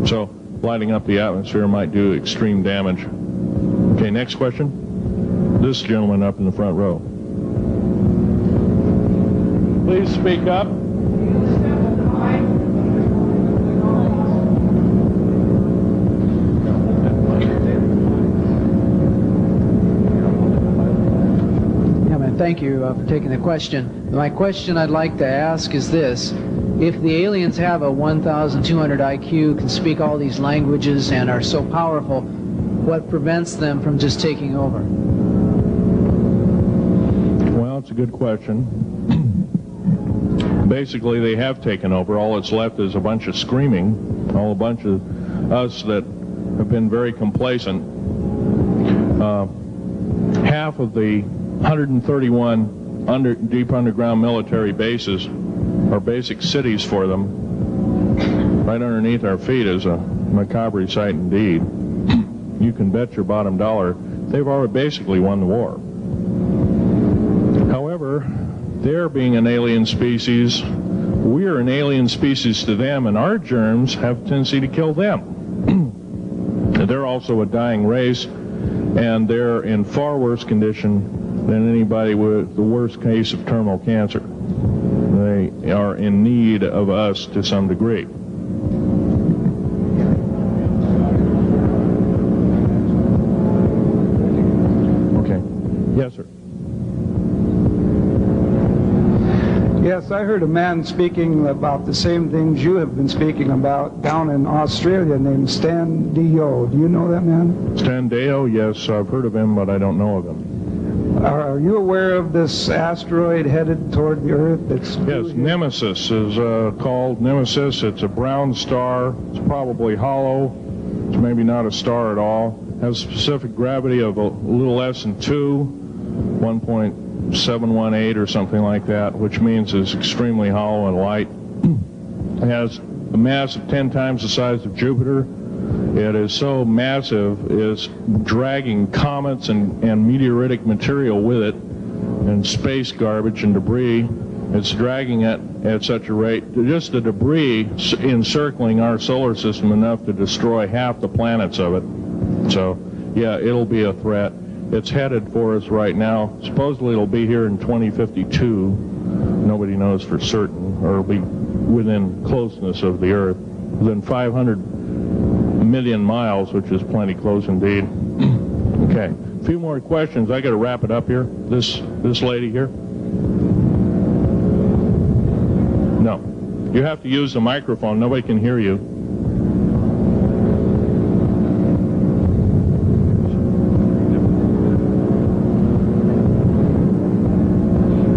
So lighting up the atmosphere might do extreme damage. Okay, next question. This gentleman up in the front row. Please speak up. Thank you for taking the question. My question I'd like to ask is this. If the aliens have a 1,200 IQ, can speak all these languages, and are so powerful, what prevents them from just taking over? Well, it's a good question. Basically, they have taken over. All that's left is a bunch of screaming, a bunch of us that have been very complacent. Half of the 131 deep underground military bases are basic cities for them. Right underneath our feet is a macabre sight indeed. You can bet your bottom dollar they've already basically won the war. However, they're being an alien species, we're an alien species to them, and our germs have a tendency to kill them. They're also a dying race, and they're in far worse condition than anybody with the worst case of terminal cancer. They are in need of us to some degree. Okay. Yes, sir. Yes, I heard a man speaking about the same things you have been speaking about down in Australia named Stan Deyo. Do you know that man? Stan Deyo, yes, I've heard of him, but I don't know of him. Are you aware of this asteroid headed toward the Earth? Yes, Nemesis is called Nemesis. It's a brown star. It's probably hollow. It's maybe not a star at all. It has a specific gravity of a little less than 1.718 or something like that, which means it's extremely hollow and light. It has a mass of 10 times the size of Jupiter. It is so massive, it's dragging comets and meteoritic material with it, and space garbage and debris. It's dragging it at such a rate, just the debris encircling our solar system enough to destroy half the planets of it. So, yeah, it'll be a threat. It's headed for us right now. Supposedly it'll be here in 2052. Nobody knows for certain, or it'll be within closeness of the Earth, within 500 million miles, which is plenty close indeed. Okay, a few more questions. I got to wrap it up here. This lady here. No, you have to use the microphone. Nobody can hear you.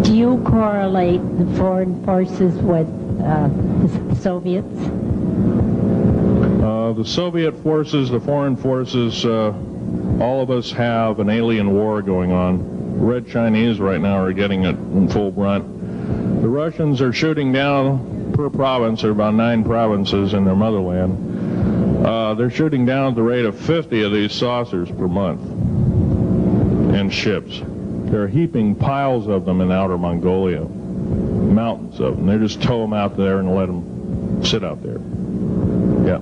Do you correlate the foreign forces with the Soviets? The Soviet forces, the foreign forces, all of us have an alien war going on. The Red Chinese right now are getting it in full brunt. The Russians are shooting down per province. There are about 9 provinces in their motherland. They're shooting down at the rate of 50 of these saucers per month and ships. They're heaping piles of them in outer Mongolia, mountains of them. They just tow them out there and let them sit out there. Yeah.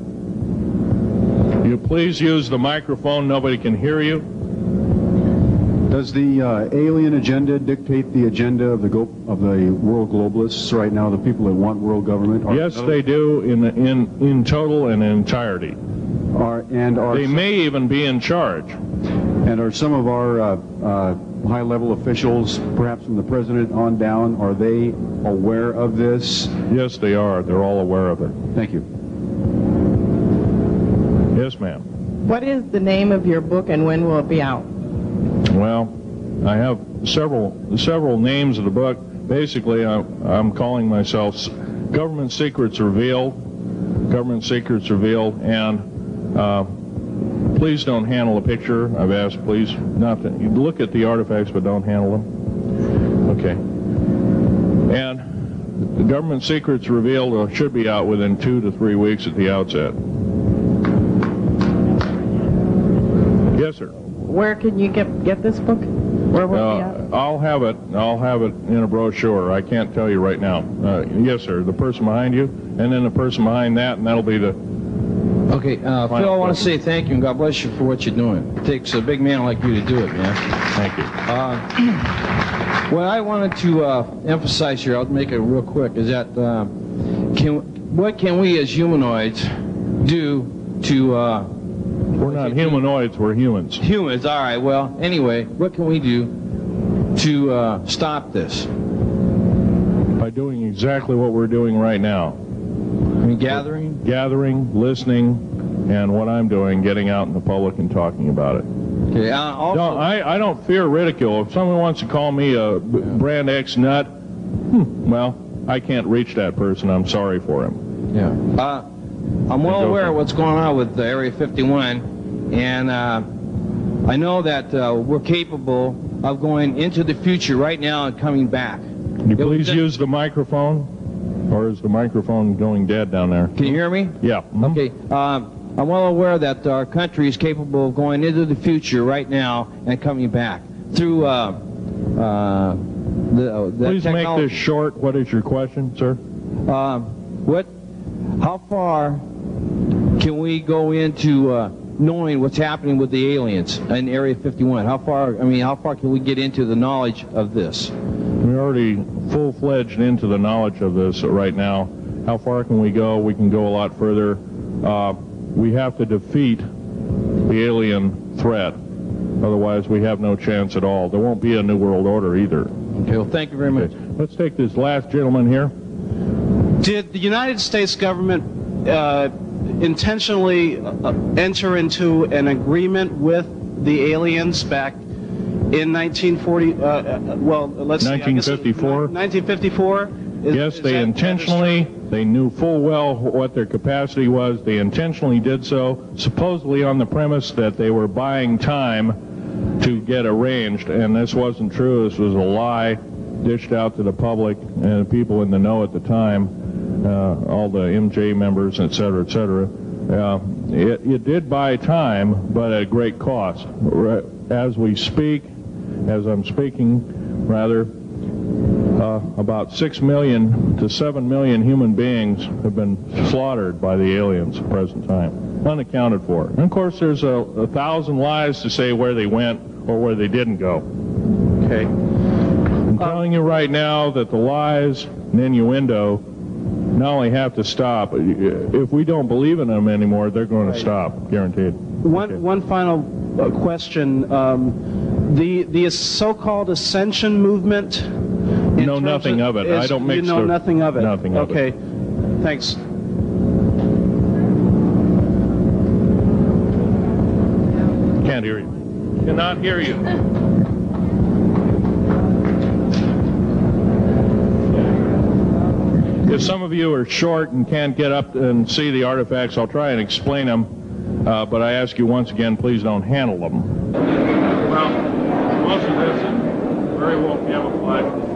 You please use the microphone. Nobody can hear you. Does the alien agenda dictate the agenda of the world globalists right now? The people that want world government? Yes, they do in total and in entirety. They may even be in charge. And are some of our high-level officials, perhaps from the president on down, are they aware of this? Yes, they are. They're all aware of it. Thank you. Yes, ma'am. What is the name of your book and when will it be out? Well, I have several names of the book. Basically, I'm calling myself Government Secrets Revealed. Government Secrets Revealed, and please don't handle a picture. I've asked, please, not to look at the artifacts, but don't handle them. Okay. And the Government Secrets Revealed should be out within 2 to 3 weeks at the outset. Yes, sir. Where can you get this book? Where will it be out? I'll have it in a brochure. I can't tell you right now. Yes, sir. The person behind you, and then the person behind that, and that'll be the... Okay, Phil, I want to say thank you and God bless you for what you're doing. It takes a big man like you to do it, man. Thank you. What I wanted to emphasize here, I'll make it real quick, is that what can we as humanoids do to... we're not humanoids, we're humans. Humans, all right. Well, anyway, what can we do to stop this? By doing exactly what we're doing right now. I mean, Gathering, listening, and what I'm doing, getting out in the public and talking about it. Okay, also, no, I don't fear ridicule. If someone wants to call me a brand X nut, well, I can't reach that person. I'm sorry for him. Yeah. I'm well aware of what's going on with Area 51, and I know that we're capable of going into the future right now and coming back. Can you please use the microphone? Or is the microphone going dead down there? Can you hear me? Yeah. Okay. I'm well aware that our country is capable of going into the future right now and coming back through the Please technology. make this short. What is your question, sir? How far can we go into knowing what's happening with the aliens in Area 51? How far can we get into the knowledge of this? We're already full-fledged into the knowledge of this right now. How far can we go? We can go a lot further. We have to defeat the alien threat. Otherwise, we have no chance at all. There won't be a New World Order either. Okay, well, thank you very much. Let's take this last gentleman here. Did the United States government intentionally enter into an agreement with the aliens back in 1954? 1954? Yes, they intentionally, they knew full well what their capacity was. They intentionally did so, supposedly on the premise that they were buying time to get arranged, and this wasn't true. This was a lie dished out to the public and the people in the know at the time, all the MJ members, et cetera, et cetera. It did buy time, but at a great cost. As we speak, as I'm speaking, rather, about 6 million to 7 million human beings have been slaughtered by the aliens at the present time, unaccounted for. And of course, there's 1,000 lies to say where they went or where they didn't go. Okay. I'm telling you right now that the lies and innuendo not only have to stop, if we don't believe in them anymore, they're going to stop, guaranteed. One final question. The so-called ascension movement. Know nothing of it. I don't mix. You know nothing of it. Nothing of it. Okay. Thanks. Can't hear you. Cannot hear you. If some of you are short and can't get up and see the artifacts, I'll try and explain them. But I ask you once again, please don't handle them. Well, most of this is very well camouflaged.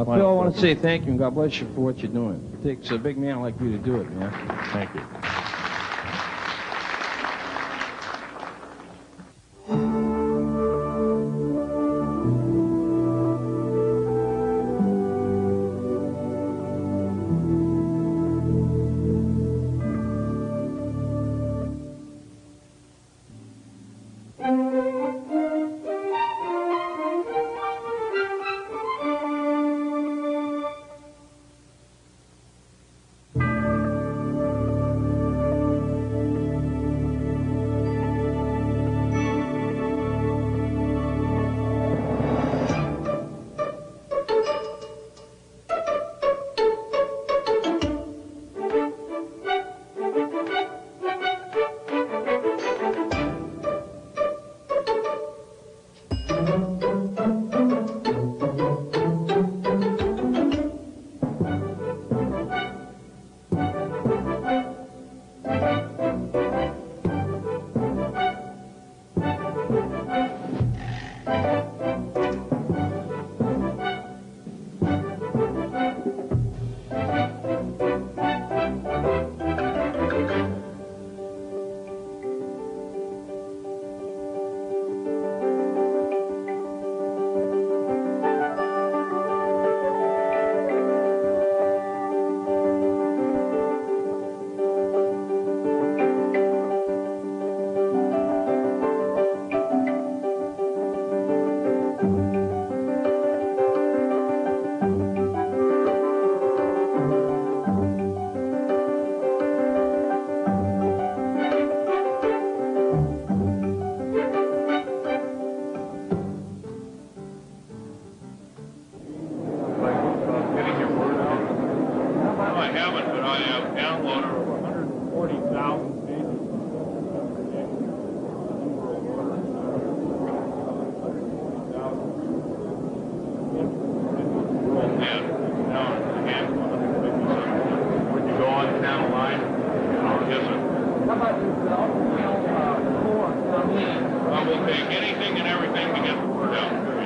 Phil, I want to say thank you and God bless you for what you're doing. It takes a big man like you to do it, man. Thank you. We'll take anything and everything to get the word out.